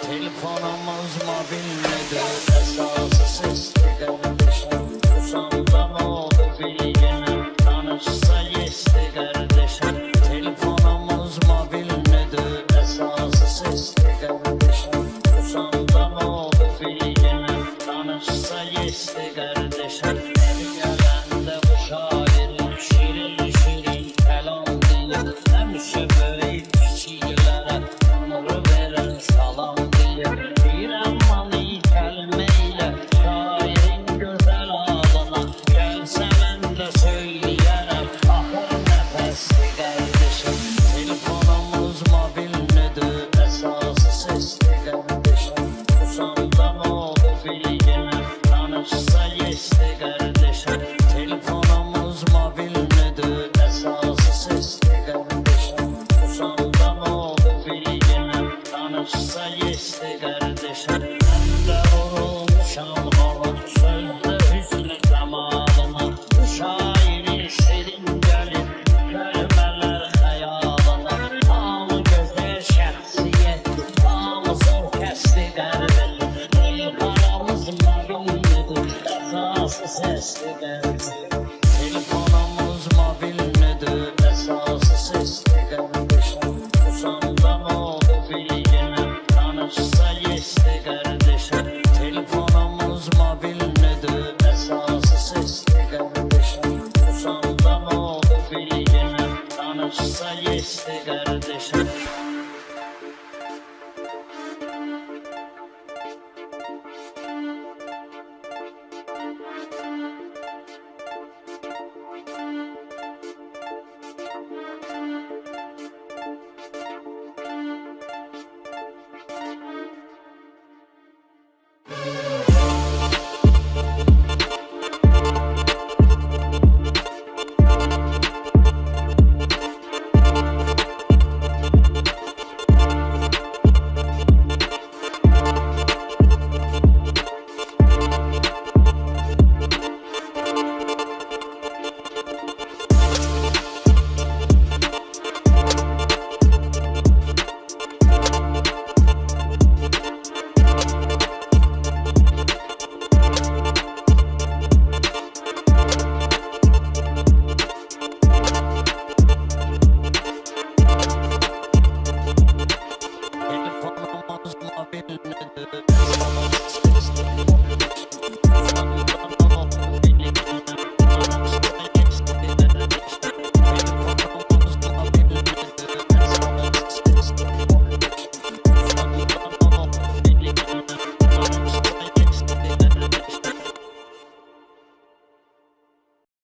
Telefonumuz mobildi, esası sesli kardeşim. Kusanda ne oldu bilginin, tanışsa yesti kardeşim. Telefonumuz mobildi, esası sesli kardeşim. Kusanda ne oldu bilginin, tanışsa yesti kardeşim. Beni gelende bu şairin şirin şirin kelam diyor. Hemşe böyle kişilere ömrü veren salam diyor. Bir amani kelimeyle şairin güzel adına gelse ben de söyleyerek ahır nefesli kardeşim. Telefonumuz mobildi, esası sesli kardeşim. Kusanda ne oldu bilginin, tanışsa yesti kardeşim. Telefonumuz mobildi, esası sesli kardeşim. Kusanda ne oldu bilginin, tanışsa yesti kardeşim. Ben de vurulmuşam hava sözde hüsnü kemalına. Bu şairin şirin gelin kelimeler hayalına. Namı güzel şahsiyet, namı zor kesti kardeşim. İlk aramız mobildi, esası sesli kardeşim. Telefonumuz mobildi, esası sesli kardeşim. Kusanda ne oldu bilginin, tanışsa yesti kardeşim. Telefonumuz mobildi, esası sesli kardeşim. Kusanda ne oldu bilginin, tanışsa yesti kardeşim. Telefonumuz mobildi,